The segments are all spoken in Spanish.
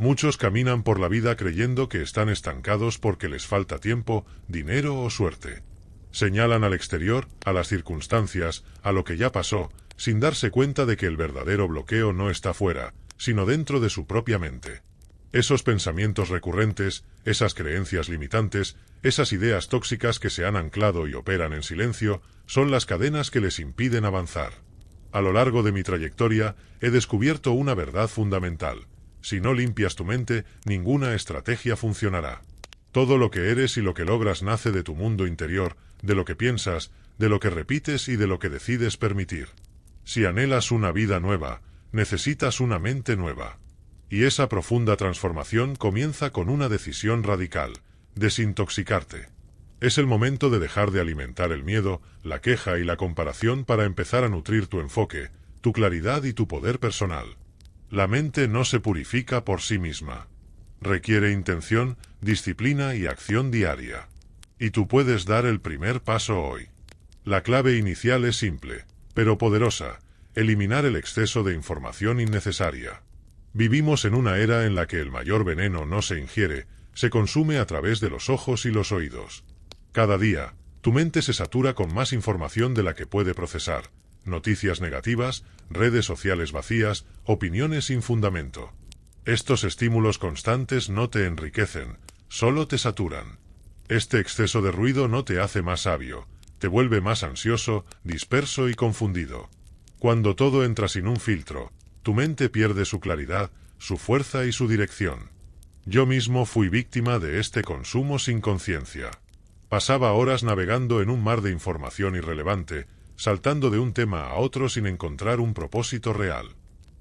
Muchos caminan por la vida creyendo que están estancados porque les falta tiempo, dinero o suerte. Señalan al exterior, a las circunstancias, a lo que ya pasó, sin darse cuenta de que el verdadero bloqueo no está fuera, sino dentro de su propia mente. Esos pensamientos recurrentes, esas creencias limitantes, esas ideas tóxicas que se han anclado y operan en silencio, son las cadenas que les impiden avanzar. A lo largo de mi trayectoria, he descubierto una verdad fundamental. Si no limpias tu mente, ninguna estrategia funcionará. Todo lo que eres y lo que logras nace de tu mundo interior, de lo que piensas, de lo que repites y de lo que decides permitir. Si anhelas una vida nueva, necesitas una mente nueva. Y esa profunda transformación comienza con una decisión radical: desintoxicarte. Es el momento de dejar de alimentar el miedo, la queja y la comparación para empezar a nutrir tu enfoque, tu claridad y tu poder personal. La mente no se purifica por sí misma. Requiere intención, disciplina y acción diaria. Y tú puedes dar el primer paso hoy. La clave inicial es simple, pero poderosa: eliminar el exceso de información innecesaria. Vivimos en una era en la que el mayor veneno no se ingiere, se consume a través de los ojos y los oídos. Cada día, tu mente se satura con más información de la que puede procesar: noticias negativas, redes sociales vacías, opiniones sin fundamento. Estos estímulos constantes no te enriquecen, solo te saturan. Este exceso de ruido no te hace más sabio, te vuelve más ansioso, disperso y confundido. Cuando todo entra sin un filtro, tu mente pierde su claridad, su fuerza y su dirección. Yo mismo fui víctima de este consumo sin conciencia. Pasaba horas navegando en un mar de información irrelevante, saltando de un tema a otro sin encontrar un propósito real.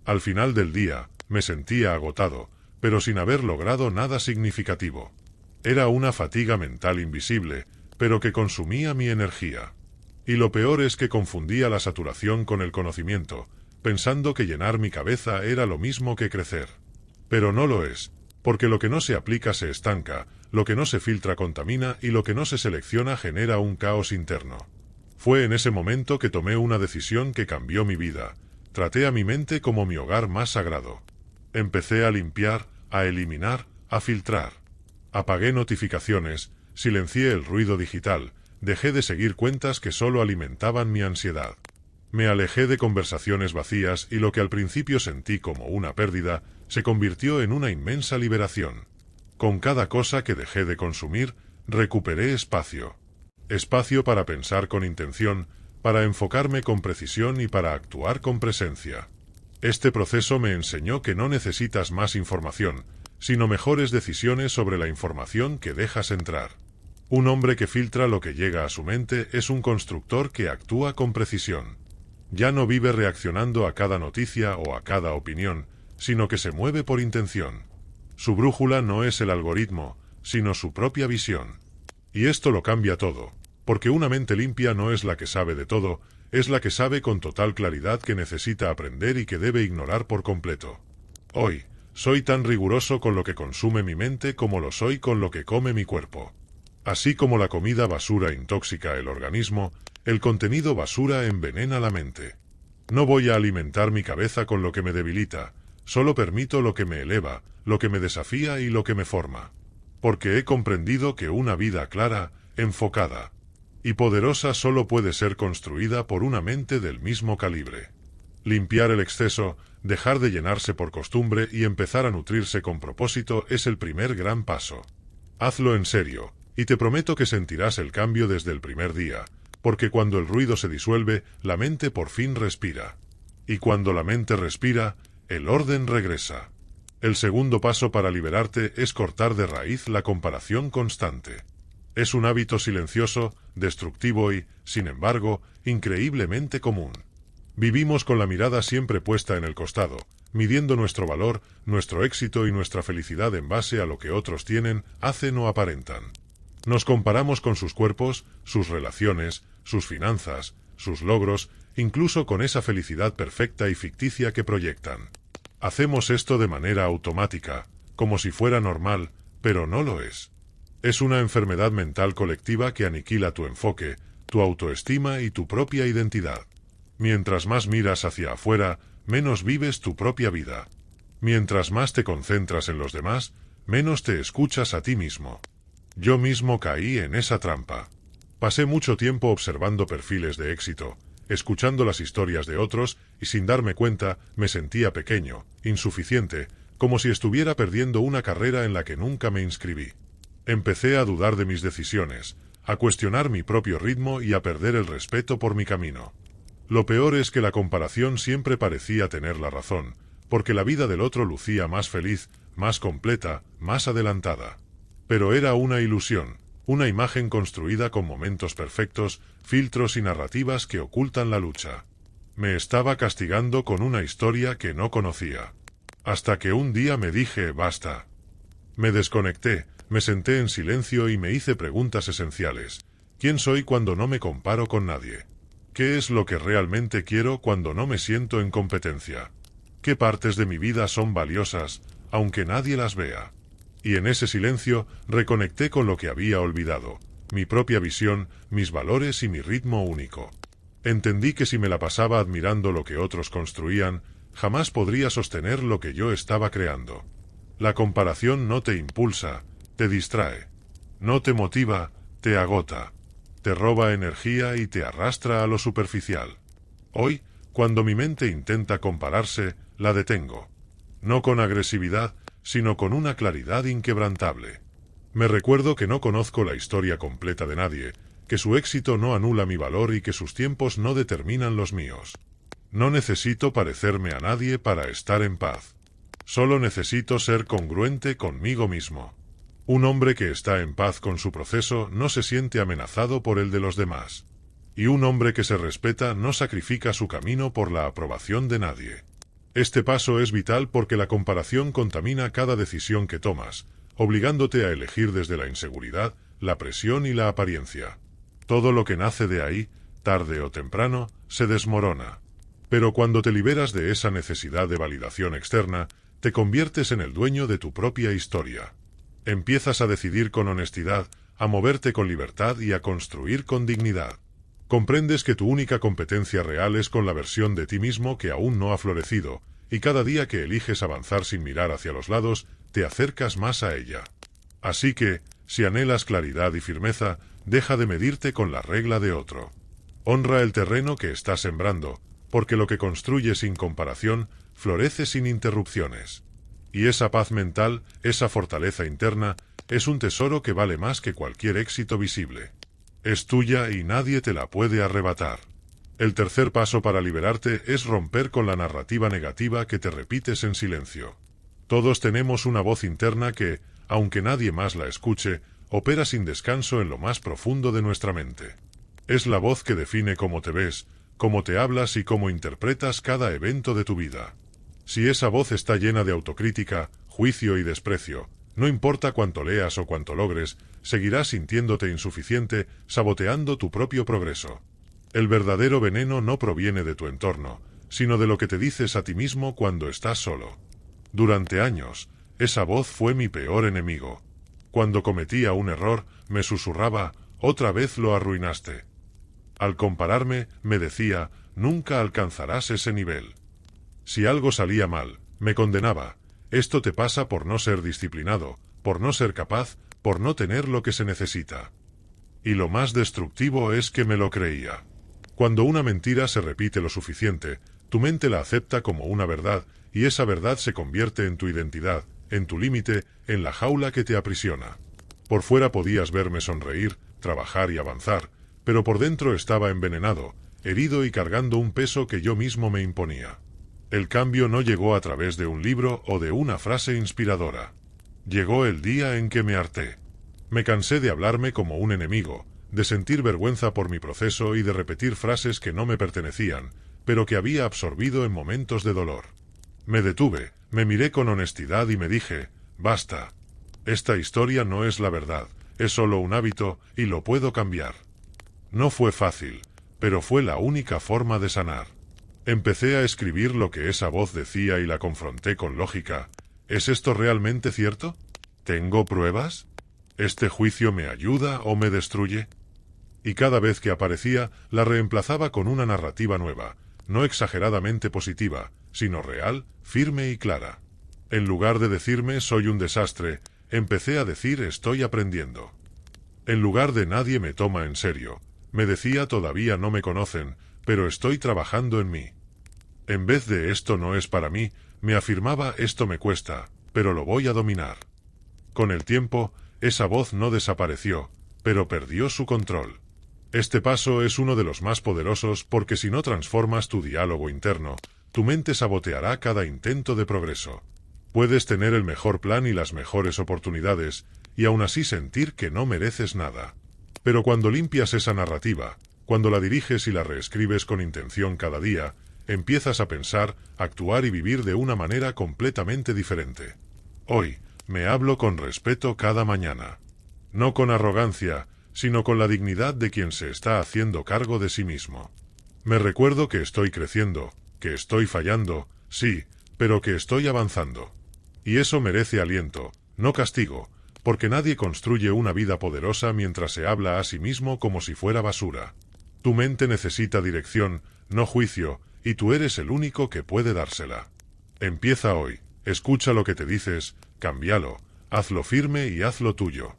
Al final del día, me sentía agotado, pero sin haber logrado nada significativo. Era una fatiga mental invisible, pero que consumía mi energía. Y lo peor es que confundía la saturación con el conocimiento, pensando que llenar mi cabeza era lo mismo que crecer. Pero no lo es, porque lo que no se aplica se estanca, lo que no se filtra contamina y lo que no se selecciona genera un caos interno. Fue en ese momento que tomé una decisión que cambió mi vida. Traté a mi mente como mi hogar más sagrado. Empecé a limpiar, a eliminar, a filtrar. Apagué notificaciones, silencié el ruido digital, dejé de seguir cuentas que solo alimentaban mi ansiedad. Me alejé de conversaciones vacías y lo que al principio sentí como una pérdida, se convirtió en una inmensa liberación. Con cada cosa que dejé de consumir, recuperé espacio. Espacio para pensar con intención, para enfocarme con precisión y para actuar con presencia. Este proceso me enseñó que no necesitas más información, sino mejores decisiones sobre la información que dejas entrar. Un hombre que filtra lo que llega a su mente es un constructor que actúa con precisión. Ya no vive reaccionando a cada noticia o a cada opinión, sino que se mueve por intención. Su brújula no es el algoritmo, sino su propia visión. Y esto lo cambia todo, porque una mente limpia no es la que sabe de todo, es la que sabe con total claridad que necesita aprender y que debe ignorar por completo. Hoy, soy tan riguroso con lo que consume mi mente como lo soy con lo que come mi cuerpo. Así como la comida basura intóxica el organismo, el contenido basura envenena la mente. No voy a alimentar mi cabeza con lo que me debilita, solo permito lo que me eleva, lo que me desafía y lo que me forma. Porque he comprendido que una vida clara, enfocada y poderosa solo puede ser construida por una mente del mismo calibre. Limpiar el exceso, dejar de llenarse por costumbre y empezar a nutrirse con propósito es el primer gran paso. Hazlo en serio, y te prometo que sentirás el cambio desde el primer día, porque cuando el ruido se disuelve, la mente por fin respira. Y cuando la mente respira, el orden regresa. El segundo paso para liberarte es cortar de raíz la comparación constante. Es un hábito silencioso, destructivo y, sin embargo, increíblemente común. Vivimos con la mirada siempre puesta en el costado, midiendo nuestro valor, nuestro éxito y nuestra felicidad en base a lo que otros tienen, hacen o aparentan. Nos comparamos con sus cuerpos, sus relaciones, sus finanzas, sus logros, incluso con esa felicidad perfecta y ficticia que proyectan. Hacemos esto de manera automática, como si fuera normal, pero no lo es. Es una enfermedad mental colectiva que aniquila tu enfoque, tu autoestima y tu propia identidad. Mientras más miras hacia afuera, menos vives tu propia vida. Mientras más te concentras en los demás, menos te escuchas a ti mismo. Yo mismo caí en esa trampa. Pasé mucho tiempo observando perfiles de éxito, escuchando las historias de otros, y sin darme cuenta, me sentía pequeño, insuficiente, como si estuviera perdiendo una carrera en la que nunca me inscribí. Empecé a dudar de mis decisiones, a cuestionar mi propio ritmo y a perder el respeto por mi camino. Lo peor es que la comparación siempre parecía tener la razón, porque la vida del otro lucía más feliz, más completa, más adelantada. Pero era una ilusión, una imagen construida con momentos perfectos, filtros y narrativas que ocultan la lucha. Me estaba castigando con una historia que no conocía. Hasta que un día me dije basta. Me desconecté, me senté en silencio y me hice preguntas esenciales. ¿Quién soy cuando no me comparo con nadie? ¿Qué es lo que realmente quiero cuando no me siento en competencia? ¿Qué partes de mi vida son valiosas, aunque nadie las vea? Y en ese silencio reconecté con lo que había olvidado, mi propia visión, mis valores y mi ritmo único. Entendí que si me la pasaba admirando lo que otros construían, jamás podría sostener lo que yo estaba creando. La comparación no te impulsa, te distrae. No te motiva, te agota. Te roba energía y te arrastra a lo superficial. Hoy, cuando mi mente intenta compararse, la detengo. No con agresividad, sino con una claridad inquebrantable. Me recuerdo que no conozco la historia completa de nadie, que su éxito no anula mi valor y que sus tiempos no determinan los míos. No necesito parecerme a nadie para estar en paz. Solo necesito ser congruente conmigo mismo. Un hombre que está en paz con su proceso no se siente amenazado por el de los demás. Y un hombre que se respeta no sacrifica su camino por la aprobación de nadie. Este paso es vital porque la comparación contamina cada decisión que tomas, obligándote a elegir desde la inseguridad, la presión y la apariencia. Todo lo que nace de ahí, tarde o temprano, se desmorona. Pero cuando te liberas de esa necesidad de validación externa, te conviertes en el dueño de tu propia historia. Empiezas a decidir con honestidad, a moverte con libertad y a construir con dignidad. Comprendes que tu única competencia real es con la versión de ti mismo que aún no ha florecido, y cada día que eliges avanzar sin mirar hacia los lados, te acercas más a ella. Así que, si anhelas claridad y firmeza, deja de medirte con la regla de otro. Honra el terreno que estás sembrando, porque lo que construye sin comparación, florece sin interrupciones. Y esa paz mental, esa fortaleza interna, es un tesoro que vale más que cualquier éxito visible. Es tuya y nadie te la puede arrebatar. El tercer paso para liberarte es romper con la narrativa negativa que te repites en silencio. Todos tenemos una voz interna que, aunque nadie más la escuche, opera sin descanso en lo más profundo de nuestra mente. Es la voz que define cómo te ves, cómo te hablas y cómo interpretas cada evento de tu vida. Si esa voz está llena de autocrítica, juicio y desprecio, no importa cuánto leas o cuánto logres, seguirás sintiéndote insuficiente, saboteando tu propio progreso. El verdadero veneno no proviene de tu entorno, sino de lo que te dices a ti mismo cuando estás solo. Durante años, esa voz fue mi peor enemigo. Cuando cometía un error, me susurraba, otra vez lo arruinaste. Al compararme, me decía, nunca alcanzarás ese nivel. Si algo salía mal, me condenaba. Esto te pasa por no ser disciplinado, por no ser capaz, por no tener lo que se necesita. Y lo más destructivo es que me lo creía. Cuando una mentira se repite lo suficiente, tu mente la acepta como una verdad, y esa verdad se convierte en tu identidad, en tu límite, en la jaula que te aprisiona. Por fuera podías verme sonreír, trabajar y avanzar, pero por dentro estaba envenenado, herido y cargando un peso que yo mismo me imponía. El cambio no llegó a través de un libro o de una frase inspiradora. Llegó el día en que me harté. Me cansé de hablarme como un enemigo, de sentir vergüenza por mi proceso y de repetir frases que no me pertenecían, pero que había absorbido en momentos de dolor. Me detuve, me miré con honestidad y me dije, basta. Esta historia no es la verdad, es solo un hábito y lo puedo cambiar. No fue fácil, pero fue la única forma de sanar. Empecé a escribir lo que esa voz decía y la confronté con lógica. ¿Es esto realmente cierto? ¿Tengo pruebas? ¿Este juicio me ayuda o me destruye? Y cada vez que aparecía, la reemplazaba con una narrativa nueva, no exageradamente positiva, sino real, firme y clara. En lugar de decirme soy un desastre, empecé a decir estoy aprendiendo. En lugar de nadie me toma en serio, me decía todavía no me conocen, pero estoy trabajando en mí. En vez de esto no es para mí, me afirmaba esto me cuesta, pero lo voy a dominar. Con el tiempo, esa voz no desapareció, pero perdió su control. Este paso es uno de los más poderosos porque si no transformas tu diálogo interno, tu mente saboteará cada intento de progreso. Puedes tener el mejor plan y las mejores oportunidades, y aún así sentir que no mereces nada. Pero cuando limpias esa narrativa, cuando la diriges y la reescribes con intención cada día, empiezas a pensar, actuar y vivir de una manera completamente diferente. Hoy, me hablo con respeto cada mañana. No con arrogancia, sino con la dignidad de quien se está haciendo cargo de sí mismo. Me recuerdo que estoy creciendo, que estoy fallando, sí, pero que estoy avanzando. Y eso merece aliento, no castigo, porque nadie construye una vida poderosa mientras se habla a sí mismo como si fuera basura. Tu mente necesita dirección, no juicio, y tú eres el único que puede dársela. Empieza hoy, escucha lo que te dices, cámbialo, hazlo firme y hazlo tuyo.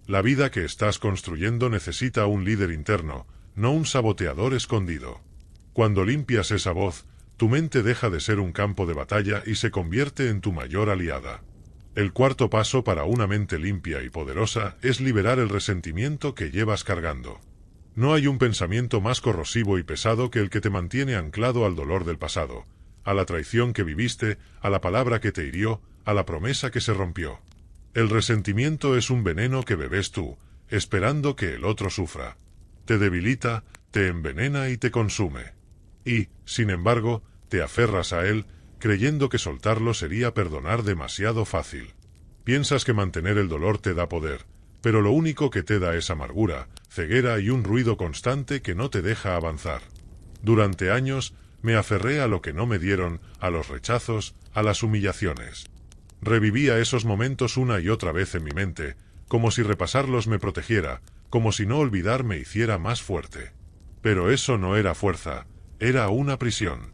La vida que estás construyendo necesita un líder interno, no un saboteador escondido. Cuando limpias esa voz, tu mente deja de ser un campo de batalla y se convierte en tu mayor aliada. El cuarto paso para una mente limpia y poderosa es liberar el resentimiento que llevas cargando. No hay un pensamiento más corrosivo y pesado que el que te mantiene anclado al dolor del pasado, a la traición que viviste, a la palabra que te hirió, a la promesa que se rompió. El resentimiento es un veneno que bebes tú, esperando que el otro sufra. Te debilita, te envenena y te consume. Y, sin embargo, te aferras a él, creyendo que soltarlo sería perdonar demasiado fácil. Piensas que mantener el dolor te da poder, pero lo único que te da es amargura, ceguera y un ruido constante que no te deja avanzar. Durante años, me aferré a lo que no me dieron, a los rechazos, a las humillaciones. Revivía esos momentos una y otra vez en mi mente, como si repasarlos me protegiera, como si no olvidar me hiciera más fuerte. Pero eso no era fuerza, era una prisión.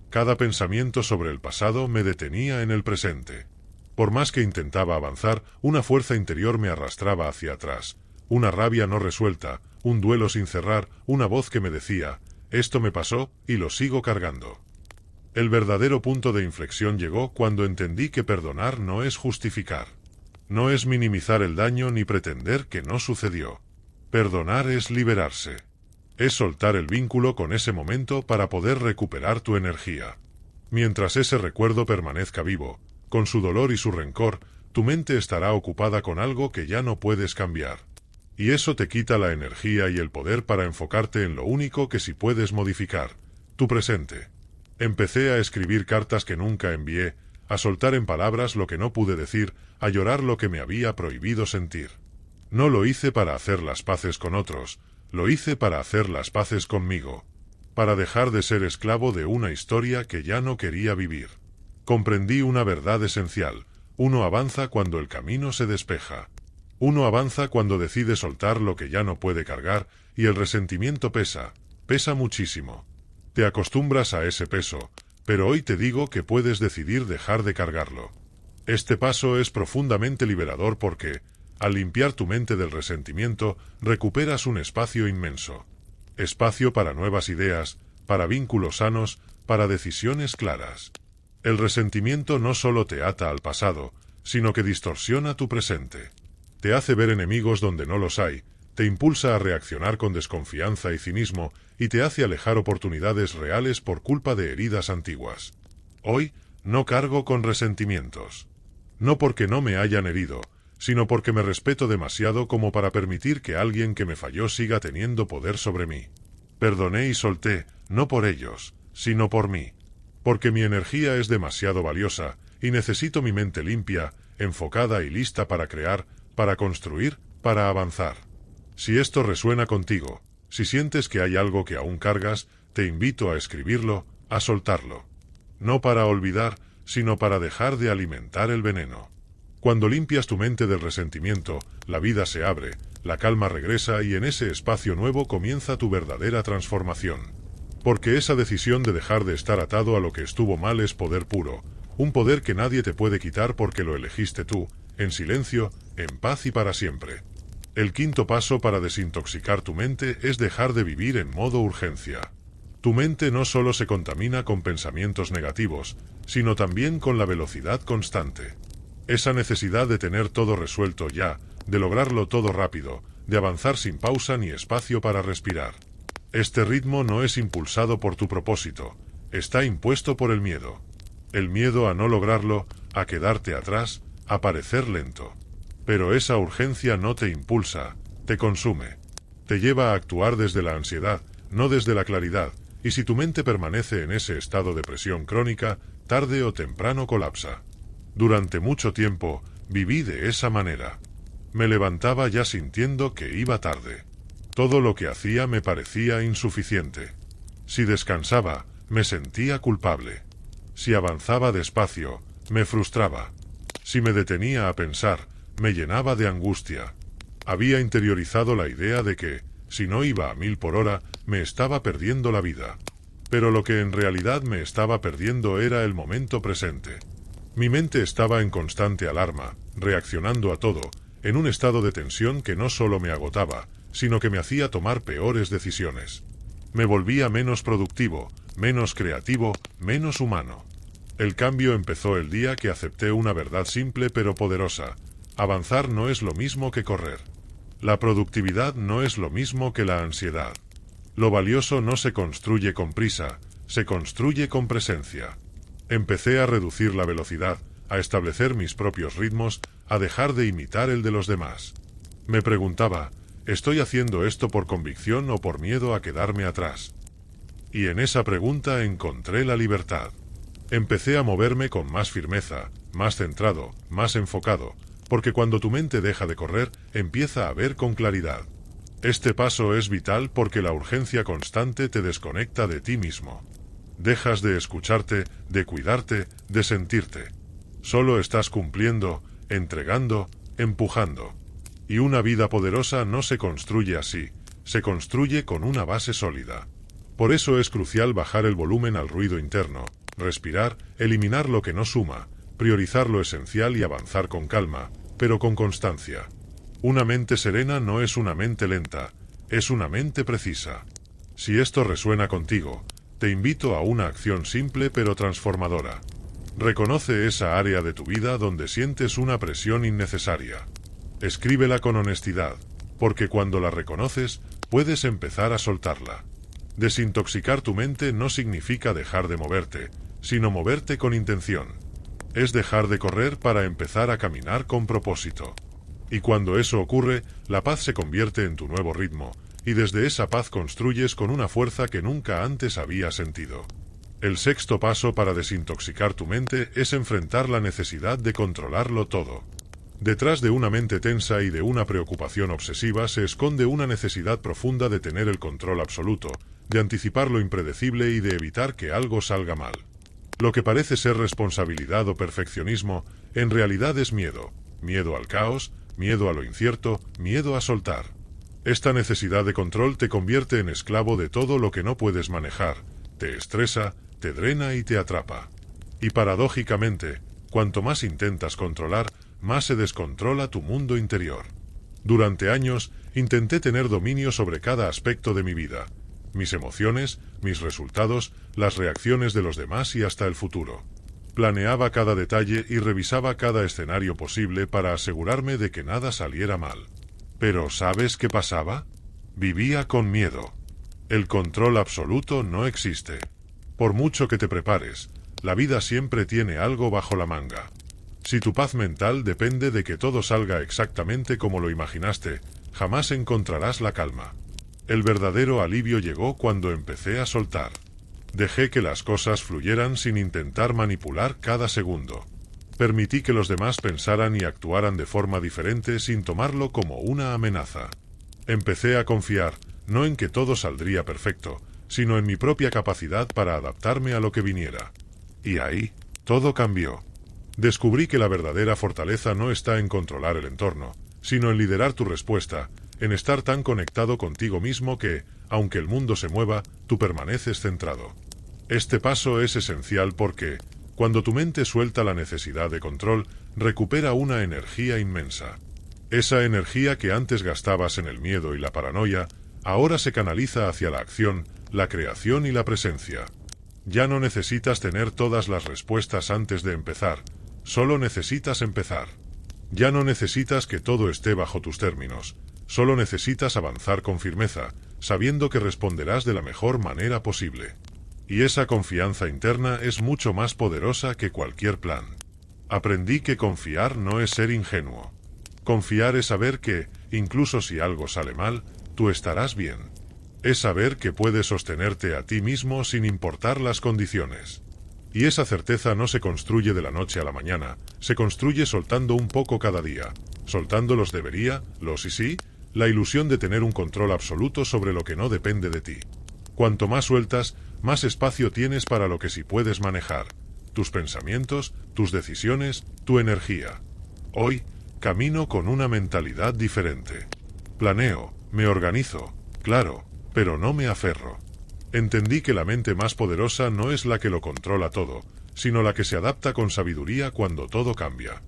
Cada pensamiento sobre el pasado me detenía en el presente. Por más que intentaba avanzar, una fuerza interior me arrastraba hacia atrás. Una rabia no resuelta, un duelo sin cerrar, una voz que me decía, esto me pasó y lo sigo cargando. El verdadero punto de inflexión llegó cuando entendí que perdonar no es justificar. No es minimizar el daño ni pretender que no sucedió. Perdonar es liberarse. Es soltar el vínculo con ese momento para poder recuperar tu energía. Mientras ese recuerdo permanezca vivo, con su dolor y su rencor, tu mente estará ocupada con algo que ya no puedes cambiar. Y eso te quita la energía y el poder para enfocarte en lo único que sí puedes modificar, tu presente. Empecé a escribir cartas que nunca envié, a soltar en palabras lo que no pude decir, a llorar lo que me había prohibido sentir. No lo hice para hacer las paces con otros, lo hice para hacer las paces conmigo. Para dejar de ser esclavo de una historia que ya no quería vivir. Comprendí una verdad esencial: uno avanza cuando el camino se despeja. Uno avanza cuando decide soltar lo que ya no puede cargar, y el resentimiento pesa, pesa muchísimo. Te acostumbras a ese peso, pero hoy te digo que puedes decidir dejar de cargarlo. Este paso es profundamente liberador porque, al limpiar tu mente del resentimiento, recuperas un espacio inmenso. Espacio para nuevas ideas, para vínculos sanos, para decisiones claras. El resentimiento no solo te ata al pasado, sino que distorsiona tu presente. Te hace ver enemigos donde no los hay, te impulsa a reaccionar con desconfianza y cinismo, y te hace alejar oportunidades reales por culpa de heridas antiguas. Hoy, no cargo con resentimientos. No porque no me hayan herido, sino porque me respeto demasiado como para permitir que alguien que me falló siga teniendo poder sobre mí. Perdoné y solté, no por ellos, sino por mí. Porque mi energía es demasiado valiosa, y necesito mi mente limpia, enfocada y lista para crear, para construir, para avanzar. Si esto resuena contigo, si sientes que hay algo que aún cargas, te invito a escribirlo, a soltarlo. No para olvidar, sino para dejar de alimentar el veneno. Cuando limpias tu mente del resentimiento, la vida se abre, la calma regresa y en ese espacio nuevo comienza tu verdadera transformación. Porque esa decisión de dejar de estar atado a lo que estuvo mal es poder puro, un poder que nadie te puede quitar porque lo elegiste tú, en silencio, en paz y para siempre. El quinto paso para desintoxicar tu mente es dejar de vivir en modo urgencia. Tu mente no solo se contamina con pensamientos negativos, sino también con la velocidad constante. Esa necesidad de tener todo resuelto ya, de lograrlo todo rápido, de avanzar sin pausa ni espacio para respirar. Este ritmo no es impulsado por tu propósito, está impuesto por el miedo. El miedo a no lograrlo, a quedarte atrás, a parecer lento. Pero esa urgencia no te impulsa, te consume. Te lleva a actuar desde la ansiedad, no desde la claridad, y si tu mente permanece en ese estado de presión crónica, tarde o temprano colapsa. Durante mucho tiempo, viví de esa manera. Me levantaba ya sintiendo que iba tarde. Todo lo que hacía me parecía insuficiente. Si descansaba, me sentía culpable. Si avanzaba despacio, me frustraba. Si me detenía a pensar, me llenaba de angustia. Había interiorizado la idea de que, si no iba a 1000 por hora, me estaba perdiendo la vida. Pero lo que en realidad me estaba perdiendo era el momento presente. Mi mente estaba en constante alarma, reaccionando a todo, en un estado de tensión que no solo me agotaba, sino que me hacía tomar peores decisiones. Me volvía menos productivo, menos creativo, menos humano. El cambio empezó el día que acepté una verdad simple pero poderosa. Avanzar no es lo mismo que correr. La productividad no es lo mismo que la ansiedad. Lo valioso no se construye con prisa, se construye con presencia. Empecé a reducir la velocidad, a establecer mis propios ritmos, a dejar de imitar el de los demás. Me preguntaba, ¿estoy haciendo esto por convicción o por miedo a quedarme atrás? Y en esa pregunta encontré la libertad. Empecé a moverme con más firmeza, más centrado, más enfocado, porque cuando tu mente deja de correr, empieza a ver con claridad. Este paso es vital porque la urgencia constante te desconecta de ti mismo. Dejas de escucharte, de cuidarte, de sentirte. Solo estás cumpliendo, entregando, empujando. Y una vida poderosa no se construye así, se construye con una base sólida. Por eso es crucial bajar el volumen al ruido interno, respirar, eliminar lo que no suma, priorizar lo esencial y avanzar con calma, pero con constancia. Una mente serena no es una mente lenta, es una mente precisa. Si esto resuena contigo, te invito a una acción simple pero transformadora. Reconoce esa área de tu vida donde sientes una presión innecesaria. Escríbela con honestidad, porque cuando la reconoces, puedes empezar a soltarla. Desintoxicar tu mente no significa dejar de moverte, sino moverte con intención. Es dejar de correr para empezar a caminar con propósito. Y cuando eso ocurre, la paz se convierte en tu nuevo ritmo, y desde esa paz construyes con una fuerza que nunca antes habías sentido. El sexto paso para desintoxicar tu mente es enfrentar la necesidad de controlarlo todo. Detrás de una mente tensa y de una preocupación obsesiva se esconde una necesidad profunda de tener el control absoluto, de anticipar lo impredecible y de evitar que algo salga mal. Lo que parece ser responsabilidad o perfeccionismo, en realidad es miedo. Miedo al caos, miedo a lo incierto, miedo a soltar. Esta necesidad de control te convierte en esclavo de todo lo que no puedes manejar, te estresa, te drena y te atrapa. Y paradójicamente, cuanto más intentas controlar, más se descontrola tu mundo interior. Durante años, intenté tener dominio sobre cada aspecto de mi vida. Mis emociones, mis resultados, las reacciones de los demás y hasta el futuro. Planeaba cada detalle y revisaba cada escenario posible para asegurarme de que nada saliera mal. Pero ¿sabes qué pasaba? Vivía con miedo. El control absoluto no existe. Por mucho que te prepares, la vida siempre tiene algo bajo la manga. Si tu paz mental depende de que todo salga exactamente como lo imaginaste, jamás encontrarás la calma. El verdadero alivio llegó cuando empecé a soltar. Dejé que las cosas fluyeran sin intentar manipular cada segundo. Permití que los demás pensaran y actuaran de forma diferente sin tomarlo como una amenaza. Empecé a confiar, no en que todo saldría perfecto, sino en mi propia capacidad para adaptarme a lo que viniera. Y ahí, todo cambió. Descubrí que la verdadera fortaleza no está en controlar el entorno, sino en liderar tu respuesta, en estar tan conectado contigo mismo que, aunque el mundo se mueva, tú permaneces centrado. Este paso es esencial porque, Cuando tu mente suelta la necesidad de control, recupera una energía inmensa. Esa energía que antes gastabas en el miedo y la paranoia, ahora se canaliza hacia la acción, la creación y la presencia. Ya no necesitas tener todas las respuestas antes de empezar, solo necesitas empezar. Ya no necesitas que todo esté bajo tus términos, solo necesitas avanzar con firmeza, sabiendo que responderás de la mejor manera posible. Y esa confianza interna es mucho más poderosa que cualquier plan. Aprendí que confiar no es ser ingenuo. Confiar es saber que, incluso si algo sale mal, tú estarás bien. Es saber que puedes sostenerte a ti mismo sin importar las condiciones. Y esa certeza no se construye de la noche a la mañana, se construye soltando un poco cada día, soltando los debería, los y sí, la ilusión de tener un control absoluto sobre lo que no depende de ti. Cuanto más sueltas, más espacio tienes para lo que sí puedes manejar, tus pensamientos, tus decisiones, tu energía. Hoy, camino con una mentalidad diferente. Planeo, me organizo, claro, pero no me aferro. Entendí que la mente más poderosa no es la que lo controla todo, sino la que se adapta con sabiduría cuando todo cambia.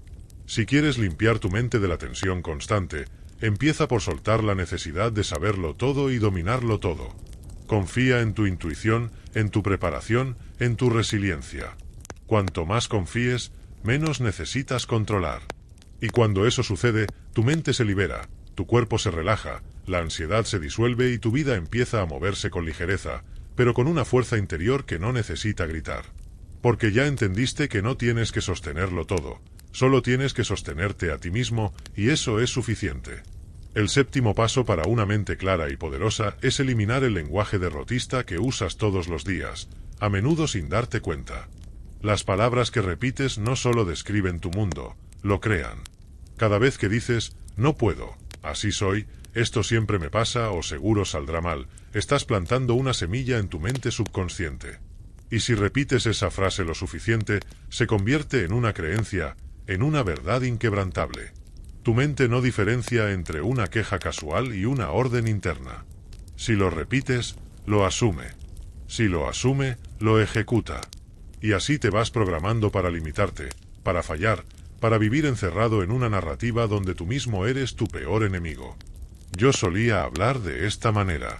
Si quieres limpiar tu mente de la tensión constante, empieza por soltar la necesidad de saberlo todo y dominarlo todo. Confía en tu intuición, en tu preparación, en tu resiliencia. Cuanto más confíes, menos necesitas controlar. Y cuando eso sucede, tu mente se libera, tu cuerpo se relaja, la ansiedad se disuelve y tu vida empieza a moverse con ligereza, pero con una fuerza interior que no necesita gritar. Porque ya entendiste que no tienes que sostenerlo todo, solo tienes que sostenerte a ti mismo, y eso es suficiente. El séptimo paso para una mente clara y poderosa es eliminar el lenguaje derrotista que usas todos los días, a menudo sin darte cuenta. Las palabras que repites no solo describen tu mundo, lo crean. Cada vez que dices, no puedo, así soy, esto siempre me pasa o seguro saldrá mal, estás plantando una semilla en tu mente subconsciente. Y si repites esa frase lo suficiente, se convierte en una creencia, en una verdad inquebrantable. Tu mente no diferencia entre una queja casual y una orden interna. Si lo repites, lo asume. Si lo asume, lo ejecuta. Y así te vas programando para limitarte, para fallar, para vivir encerrado en una narrativa donde tú mismo eres tu peor enemigo. Yo solía hablar de esta manera.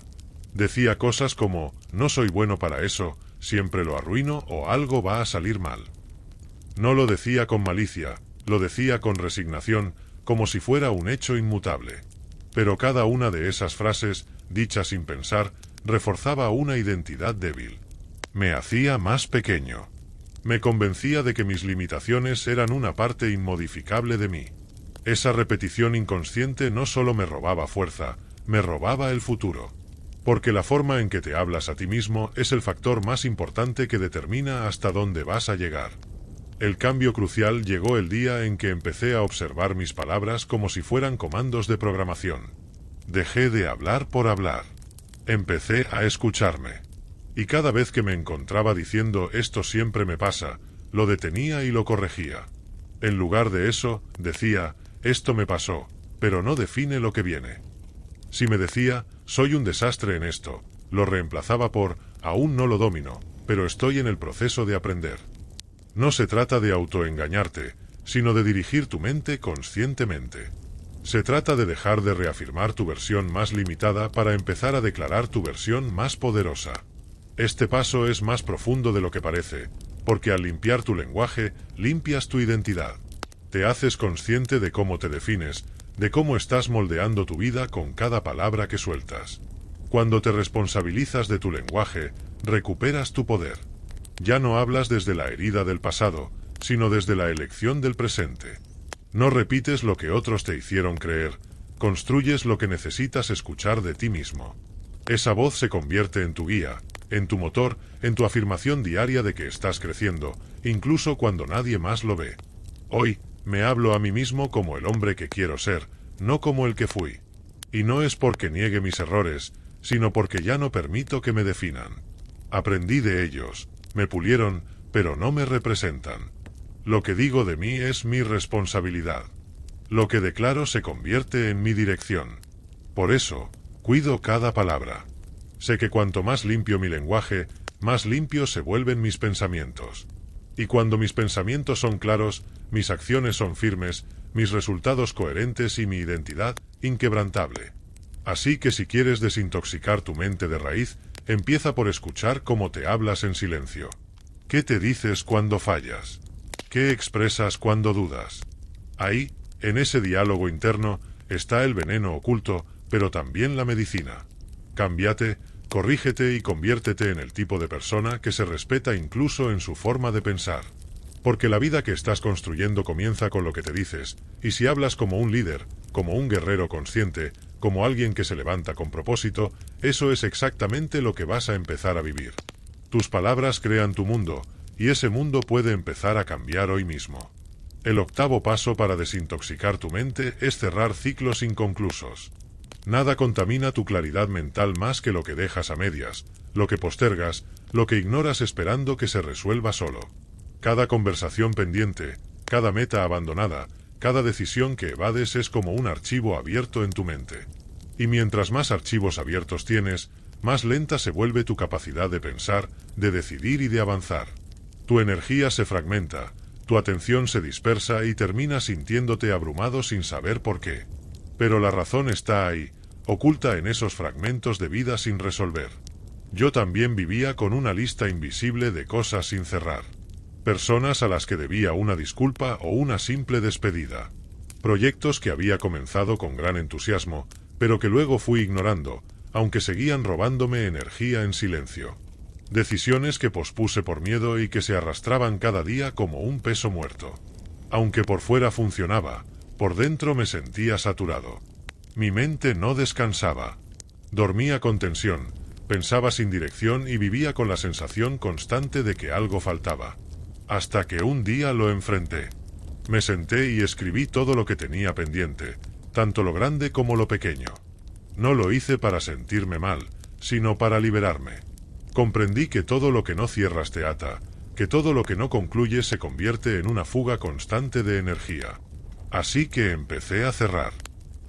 Decía cosas como, no soy bueno para eso, siempre lo arruino o algo va a salir mal. No lo decía con malicia, lo decía con resignación, como si fuera un hecho inmutable. Pero cada una de esas frases, dichas sin pensar, reforzaba una identidad débil. Me hacía más pequeño. Me convencía de que mis limitaciones eran una parte inmodificable de mí. Esa repetición inconsciente no solo me robaba fuerza, me robaba el futuro. Porque la forma en que te hablas a ti mismo es el factor más importante que determina hasta dónde vas a llegar. El cambio crucial llegó el día en que empecé a observar mis palabras como si fueran comandos de programación. Dejé de hablar por hablar. Empecé a escucharme. Y cada vez que me encontraba diciendo esto siempre me pasa, lo detenía y lo corregía. En lugar de eso, decía, esto me pasó, pero no define lo que viene. Si me decía, soy un desastre en esto, lo reemplazaba por, aún no lo domino, pero estoy en el proceso de aprender. No se trata de autoengañarte, sino de dirigir tu mente conscientemente. Se trata de dejar de reafirmar tu versión más limitada para empezar a declarar tu versión más poderosa. Este paso es más profundo de lo que parece, porque al limpiar tu lenguaje, limpias tu identidad. Te haces consciente de cómo te defines, de cómo estás moldeando tu vida con cada palabra que sueltas. Cuando te responsabilizas de tu lenguaje, recuperas tu poder. Ya no hablas desde la herida del pasado, sino desde la elección del presente. No repites lo que otros te hicieron creer, construyes lo que necesitas escuchar de ti mismo. Esa voz se convierte en tu guía, en tu motor, en tu afirmación diaria de que estás creciendo, incluso cuando nadie más lo ve. Hoy, me hablo a mí mismo como el hombre que quiero ser, no como el que fui. Y no es porque niegue mis errores, sino porque ya no permito que me definan. Aprendí de ellos, me pulieron, pero no me representan. Lo que digo de mí es mi responsabilidad. Lo que declaro se convierte en mi dirección. Por eso, cuido cada palabra. Sé que cuanto más limpio mi lenguaje, más limpios se vuelven mis pensamientos. Y cuando mis pensamientos son claros, mis acciones son firmes, mis resultados coherentes y mi identidad inquebrantable. Así que si quieres desintoxicar tu mente de raíz, empieza por escuchar cómo te hablas en silencio. ¿Qué te dices cuando fallas? ¿Qué expresas cuando dudas? Ahí, en ese diálogo interno, está el veneno oculto, pero también la medicina. Cámbiate, corrígete y conviértete en el tipo de persona que se respeta incluso en su forma de pensar. Porque la vida que estás construyendo comienza con lo que te dices, y si hablas como un líder, como un guerrero consciente, como alguien que se levanta con propósito, eso es exactamente lo que vas a empezar a vivir. Tus palabras crean tu mundo, y ese mundo puede empezar a cambiar hoy mismo. El octavo paso para desintoxicar tu mente es cerrar ciclos inconclusos. Nada contamina tu claridad mental más que lo que dejas a medias, lo que postergas, lo que ignoras esperando que se resuelva solo. Cada conversación pendiente, cada meta abandonada, cada decisión que evades es como un archivo abierto en tu mente. Y mientras más archivos abiertos tienes, más lenta se vuelve tu capacidad de pensar, de decidir y de avanzar. Tu energía se fragmenta, tu atención se dispersa y terminas sintiéndote abrumado sin saber por qué. Pero la razón está ahí, oculta en esos fragmentos de vida sin resolver. Yo también vivía con una lista invisible de cosas sin cerrar. Personas a las que debía una disculpa o una simple despedida. Proyectos que había comenzado con gran entusiasmo, pero que luego fui ignorando, aunque seguían robándome energía en silencio. Decisiones que pospuse por miedo y que se arrastraban cada día como un peso muerto. Aunque por fuera funcionaba, por dentro me sentía saturado. Mi mente no descansaba. Dormía con tensión, pensaba sin dirección y vivía con la sensación constante de que algo faltaba. Hasta que un día lo enfrenté. Me senté y escribí todo lo que tenía pendiente, tanto lo grande como lo pequeño. No lo hice para sentirme mal, sino para liberarme. Comprendí que todo lo que no cierras te ata, que todo lo que no concluye se convierte en una fuga constante de energía. Así que empecé a cerrar.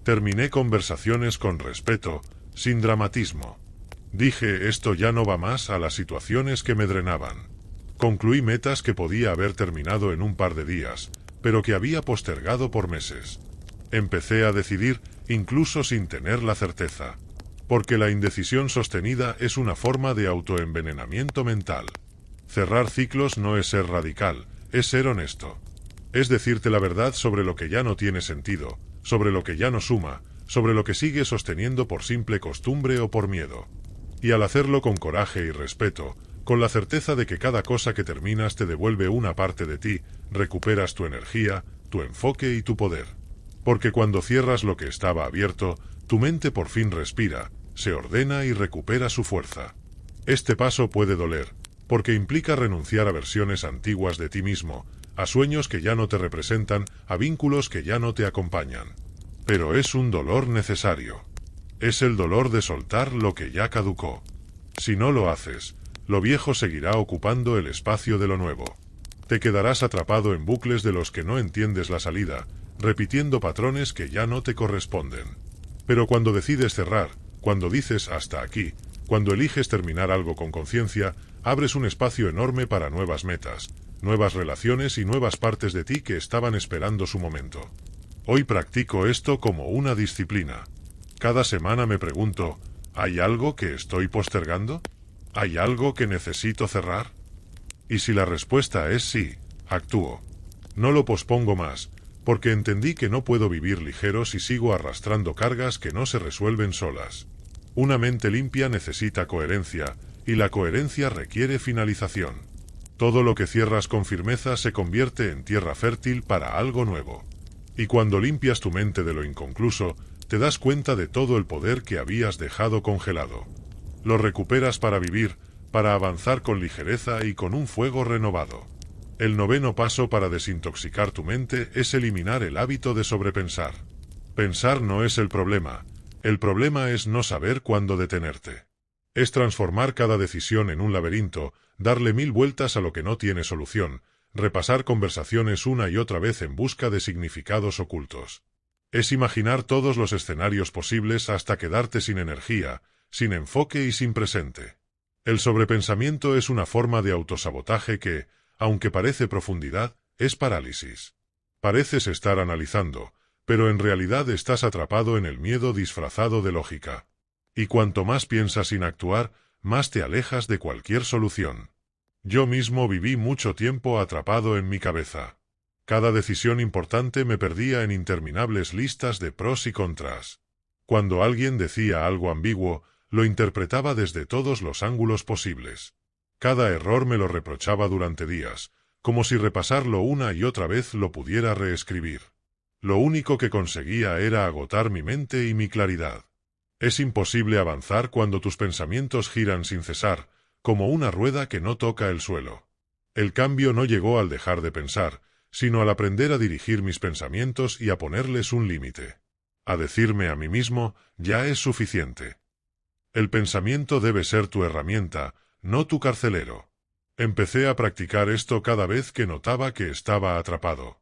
Terminé conversaciones con respeto, sin dramatismo. Dije, esto ya no va más a las situaciones que me drenaban. Concluí metas que podía haber terminado en un par de días, pero que había postergado por meses. Empecé a decidir, incluso sin tener la certeza. Porque la indecisión sostenida es una forma de autoenvenenamiento mental. Cerrar ciclos no es ser radical, es ser honesto. Es decirte la verdad sobre lo que ya no tiene sentido, sobre lo que ya no suma, sobre lo que sigues sosteniendo por simple costumbre o por miedo. Y al hacerlo con coraje y respeto, con la certeza de que cada cosa que terminas te devuelve una parte de ti, recuperas tu energía, tu enfoque y tu poder. Porque cuando cierras lo que estaba abierto, tu mente por fin respira, se ordena y recupera su fuerza. Este paso puede doler, porque implica renunciar a versiones antiguas de ti mismo, a sueños que ya no te representan, a vínculos que ya no te acompañan. Pero es un dolor necesario. Es el dolor de soltar lo que ya caducó. Si no lo haces, lo viejo seguirá ocupando el espacio de lo nuevo. Te quedarás atrapado en bucles de los que no entiendes la salida, repitiendo patrones que ya no te corresponden. Pero cuando decides cerrar, cuando dices hasta aquí, cuando eliges terminar algo con conciencia, abres un espacio enorme para nuevas metas, nuevas relaciones y nuevas partes de ti que estaban esperando su momento. Hoy practico esto como una disciplina. Cada semana me pregunto, ¿hay algo que estoy postergando? ¿Hay algo que necesito cerrar? Y si la respuesta es sí, actúo. No lo pospongo más, porque entendí que no puedo vivir ligero si sigo arrastrando cargas que no se resuelven solas. Una mente limpia necesita coherencia, y la coherencia requiere finalización. Todo lo que cierras con firmeza se convierte en tierra fértil para algo nuevo. Y cuando limpias tu mente de lo inconcluso, te das cuenta de todo el poder que habías dejado congelado. Lo recuperas para vivir, para avanzar con ligereza y con un fuego renovado. El noveno paso para desintoxicar tu mente es eliminar el hábito de sobrepensar. Pensar no es el problema es no saber cuándo detenerte. Es transformar cada decisión en un laberinto, darle 1000 vueltas a lo que no tiene solución, repasar conversaciones una y otra vez en busca de significados ocultos. Es imaginar todos los escenarios posibles hasta quedarte sin energía, sin enfoque y sin presente. El sobrepensamiento es una forma de autosabotaje que, aunque parece profundidad, es parálisis. Pareces estar analizando, pero en realidad estás atrapado en el miedo disfrazado de lógica. Y cuanto más piensas sin actuar, más te alejas de cualquier solución. Yo mismo viví mucho tiempo atrapado en mi cabeza. Cada decisión importante me perdía en interminables listas de pros y contras. Cuando alguien decía algo ambiguo, lo interpretaba desde todos los ángulos posibles. Cada error me lo reprochaba durante días, como si repasarlo una y otra vez lo pudiera reescribir. Lo único que conseguía era agotar mi mente y mi claridad. Es imposible avanzar cuando tus pensamientos giran sin cesar, como una rueda que no toca el suelo. El cambio no llegó al dejar de pensar, sino al aprender a dirigir mis pensamientos y a ponerles un límite. A decirme a mí mismo, ya es suficiente. El pensamiento debe ser tu herramienta, no tu carcelero. Empecé a practicar esto cada vez que notaba que estaba atrapado.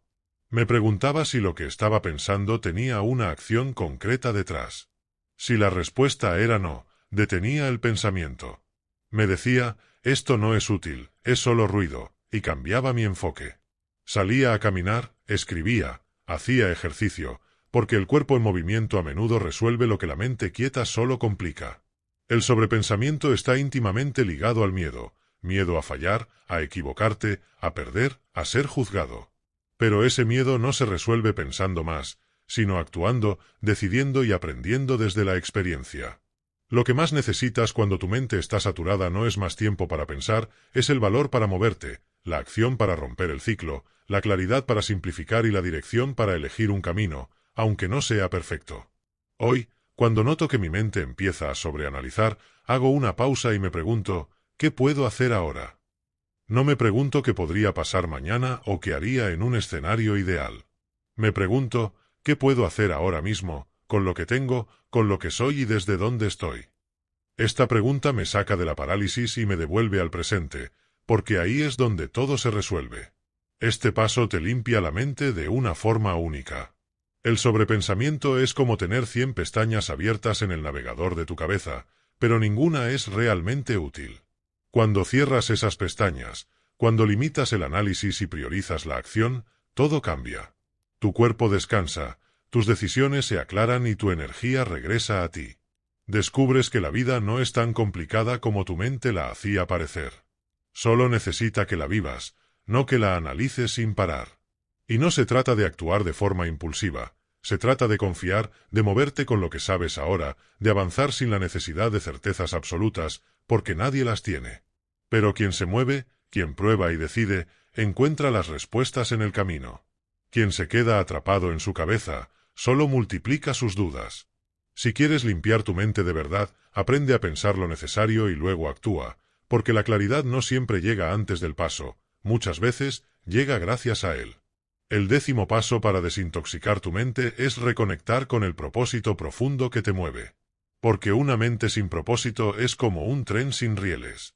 Me preguntaba si lo que estaba pensando tenía una acción concreta detrás. Si la respuesta era no, detenía el pensamiento. Me decía, esto no es útil, es solo ruido, y cambiaba mi enfoque. Salía a caminar, escribía, hacía ejercicio, porque el cuerpo en movimiento a menudo resuelve lo que la mente quieta solo complica. El sobrepensamiento está íntimamente ligado al miedo, miedo a fallar, a equivocarte, a perder, a ser juzgado. Pero ese miedo no se resuelve pensando más, sino actuando, decidiendo y aprendiendo desde la experiencia. Lo que más necesitas cuando tu mente está saturada no es más tiempo para pensar, es el valor para moverte, la acción para romper el ciclo, la claridad para simplificar y la dirección para elegir un camino, aunque no sea perfecto. Hoy, cuando noto que mi mente empieza a sobreanalizar, hago una pausa y me pregunto, ¿qué puedo hacer ahora? No me pregunto qué podría pasar mañana o qué haría en un escenario ideal. Me pregunto, ¿qué puedo hacer ahora mismo, con lo que tengo, con lo que soy y desde dónde estoy? Esta pregunta me saca de la parálisis y me devuelve al presente, porque ahí es donde todo se resuelve. Este paso te limpia la mente de una forma única. El sobrepensamiento es como tener 100 pestañas abiertas en el navegador de tu cabeza, pero ninguna es realmente útil. Cuando cierras esas pestañas, cuando limitas el análisis y priorizas la acción, todo cambia. Tu cuerpo descansa, tus decisiones se aclaran y tu energía regresa a ti. Descubres que la vida no es tan complicada como tu mente la hacía parecer. Solo necesita que la vivas, no que la analices sin parar. Y no se trata de actuar de forma impulsiva, se trata de confiar, de moverte con lo que sabes ahora, de avanzar sin la necesidad de certezas absolutas, porque nadie las tiene. Pero quien se mueve, quien prueba y decide, encuentra las respuestas en el camino. Quien se queda atrapado en su cabeza, solo multiplica sus dudas. Si quieres limpiar tu mente de verdad, aprende a pensar lo necesario y luego actúa, porque la claridad no siempre llega antes del paso, muchas veces llega gracias a él. El 10º paso para desintoxicar tu mente es reconectar con el propósito profundo que te mueve. Porque una mente sin propósito es como un tren sin rieles.